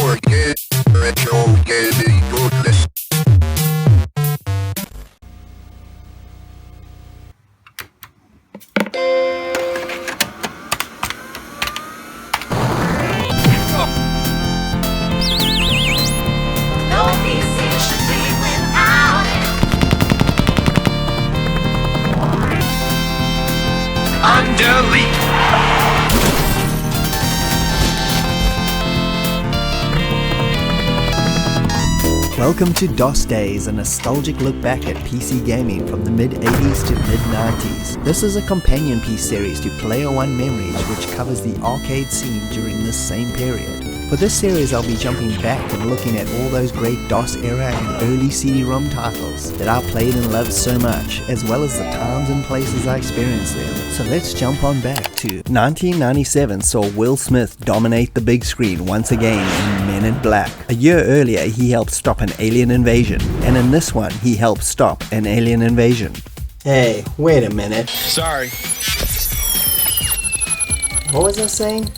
Forget retro gaming goodness. No PC should be without it. Undelete. Welcome to DOS Days, a nostalgic look back at PC gaming from the mid-80s to mid-90s. This is a companion piece series to Player One Memories, which covers the arcade scene during this same period. For this series, I'll be jumping back and looking at all those great DOS era and early CD-ROM titles that I played and loved so much, as well as the times and places I experienced them. So let's jump on back to 1997 saw Will Smith dominate the big screen once again in Men in Black. A year earlier, he helped stop an alien invasion, and in this one, he helped stop an alien invasion. Hey, wait a minute. Sorry. What was I saying?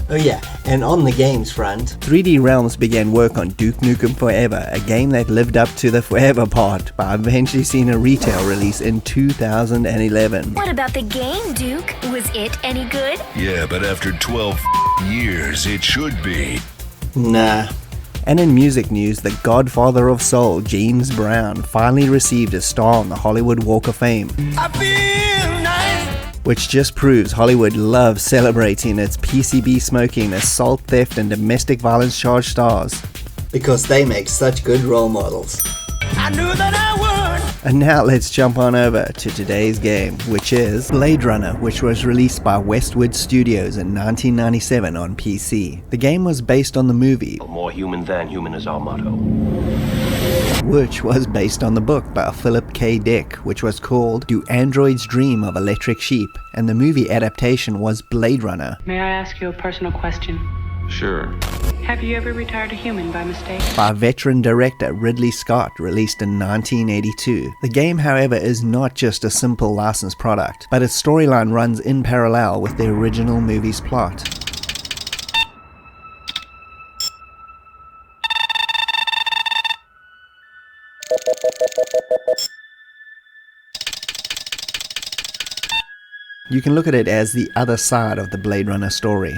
Oh yeah, and on the games front, 3D Realms began work on Duke Nukem Forever, a game that lived up to the Forever part, by eventually seeing a retail release in 2011. What about the game, Duke? Was it any good? Yeah, but after 12 years, it should be. nah. And in music news, the godfather of soul, James Brown, finally received a star on the Hollywood Walk of Fame. I feel nice. Which just proves Hollywood loves celebrating its PCB smoking, assault, theft, and domestic violence charged stars. Because they make such good role models. I knew that I would. And now let's jump on over to today's game, which is Blade Runner, which was released by Westwood Studios in 1997 on PC. The game was based on the movie, More human than human is our motto. which was based on the book by Philip K. Dick, which was called Do Androids Dream of Electric Sheep, and the movie adaptation was Blade Runner. May I ask you a personal question? Sure. Have you ever retired a human by mistake? By veteran director Ridley Scott, released in 1982. The game, however, is not just a simple licensed product, but its storyline runs in parallel with the original movie's plot. You can look at it as the other side of the Blade Runner story.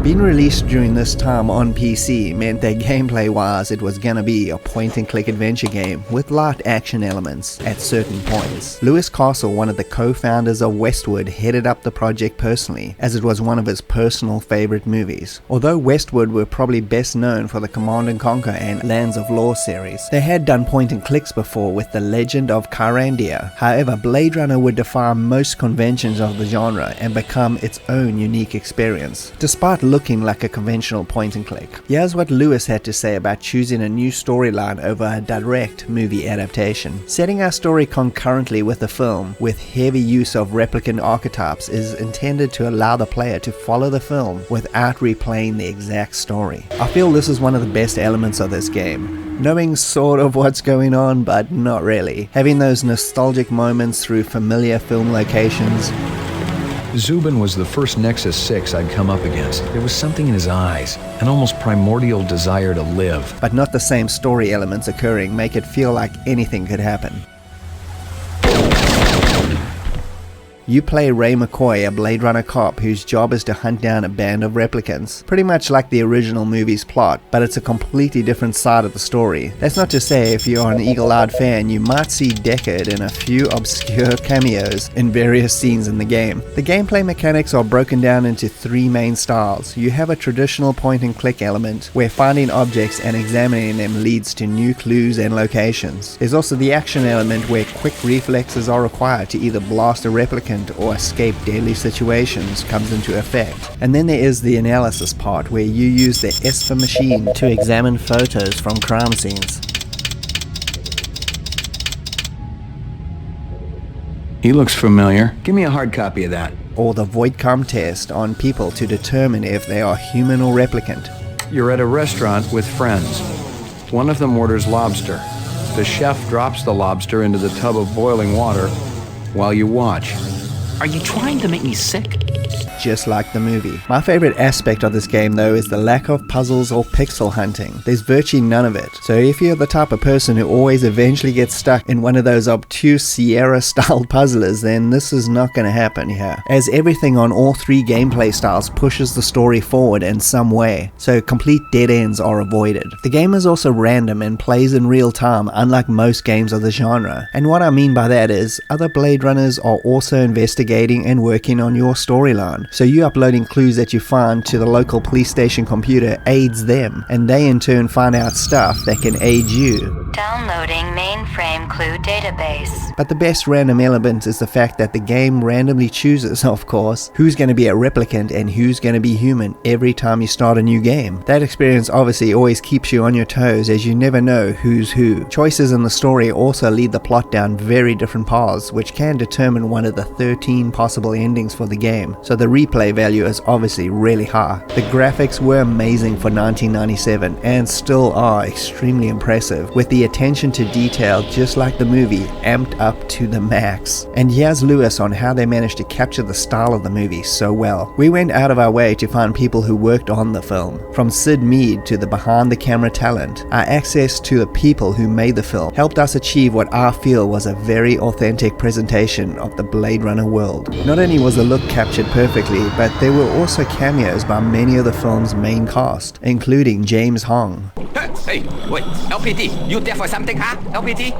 Being released during this time on PC meant that gameplay-wise it was gonna be a point-and-click adventure game with light action elements at certain points. Lewis Castle, one of the co-founders of Westwood, headed up the project personally, as it was one of his personal favorite movies. Although Westwood were probably best known for the Command & Conquer and Lands of Lore series, they had done point-and-clicks before with The Legend of Kyrandia. However, Blade Runner would defy most conventions of the genre and become its own unique experience. Despite looking like a conventional point and click. Here's what Lewis had to say about choosing a new storyline over a direct movie adaptation. Setting our story concurrently with the film, with heavy use of replicant archetypes, is intended to allow the player to follow the film without replaying the exact story. I feel this is one of the best elements of this game. Knowing sort of what's going on, but not really. Having those nostalgic moments through familiar film locations. Zubin was the first Nexus 6 I'd come up against. There was something in his eyes, an almost primordial desire to live. But not the same story elements occurring make it feel like anything could happen. You play Ray McCoy, a Blade Runner cop whose job is to hunt down a band of replicants, pretty much like the original movie's plot, but it's a completely different side of the story. That's not to say if you're an eagle-eyed fan you might see Deckard in a few obscure cameos in various scenes in the game. The gameplay mechanics are broken down into three main styles. You have a traditional point-and-click element, where finding objects and examining them leads to new clues and locations. There's also the action element, where quick reflexes are required to either blast a replicant or escape deadly situations comes into effect. And then there is the analysis part, where you use the ESFA machine to examine photos from crime scenes. He looks familiar. Give me a hard copy of that. Or the Voidcom test on people to determine if they are human or replicant. You're at a restaurant with friends. One of them orders lobster. The chef drops the lobster into the tub of boiling water while you watch. Are you trying to make me sick? Just like the movie. My favorite aspect of this game though is the lack of puzzles or pixel hunting. There's virtually none of it. So if you're the type of person who always eventually gets stuck in one of those obtuse Sierra style puzzlers, then this is not going to happen here, as everything on all three gameplay styles pushes the story forward in some way, so complete dead ends are avoided. The game is also random and plays in real time, unlike most games of the genre. And what I mean by that is, other Blade Runners are also investigating and working on your storyline. So you uploading clues that you find to the local police station computer aids them, and they in turn find out stuff that can aid you. Downloading mainframe clue database. But the best random element is the fact that the game randomly chooses, of course, who's going to be a replicant and who's going to be human every time you start a new game. That experience obviously always keeps you on your toes, as you never know who's who. Choices in the story also lead the plot down very different paths, which can determine one of the 13 possible endings for the game, so the replay value is obviously really high. The graphics were amazing for 1997 and still are extremely impressive, with the attention to detail, just like the movie, amped up to the max. And here's Lewis on how they managed to capture the style of the movie so well. We went out of our way to find people who worked on the film. From Sid Mead to the behind the camera talent, our access to the people who made the film helped us achieve what I feel was a very authentic presentation of the Blade Runner world. Not only was the look captured perfectly, but there were also cameos by many of the film's main cast, including James Hong. Hey, wait, LPD, you there for something, huh? LPD?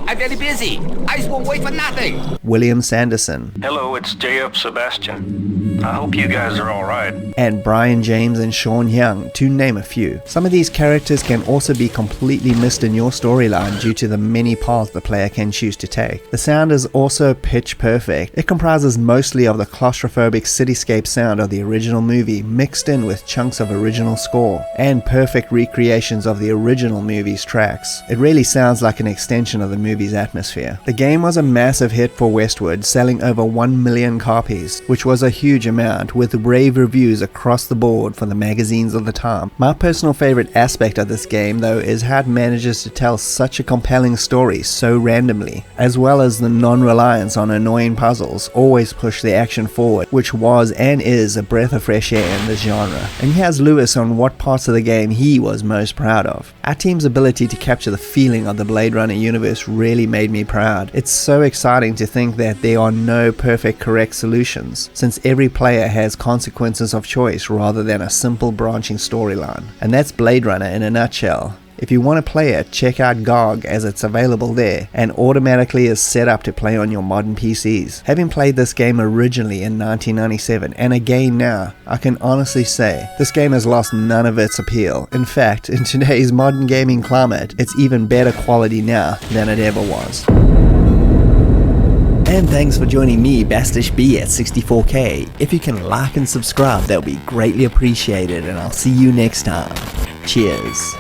I'm very busy. I won't wait for nothing. William Sanderson. Hello, it's J.F. Sebastian. I hope you guys are alright. And Brian James and Sean Young, to name a few. Some of these characters can also be completely missed in your storyline due to the many paths the player can choose to take. The sound is also pitch perfect. It comprises mostly of the claustrophobic cityscape sound of the original movie mixed in with chunks of original score and perfect recreations of the original movie's tracks. It really sounds like an extension of the movie's atmosphere. The game was a massive hit for Westwood, selling over 1 million copies, which was a huge amount, with rave reviews across the board for the magazines of the time. My personal favorite aspect of this game though is how it manages to tell such a compelling story so randomly, as well as the non-reliance on annoying puzzles always push the action forward, which was and is a breath of fresh air in this genre. And here's Lewis on what parts of the game he was most proud of. Our team's ability to capture the feeling of the Blade Runner universe really made me proud. It's so exciting to think that there are no perfect correct solutions, since every player has consequences of choice rather than a simple branching storyline. And that's Blade Runner in a nutshell. If you want to play it, check out GOG, as it's available there and automatically is set up to play on your modern PCs. Having played this game originally in 1997 and again now, I can honestly say this game has lost none of its appeal. In fact, in today's modern gaming climate, it's even better quality now than it ever was. And thanks for joining me, Bastish B at 64K. If you can like and subscribe, that would be greatly appreciated, and I'll see you next time. Cheers.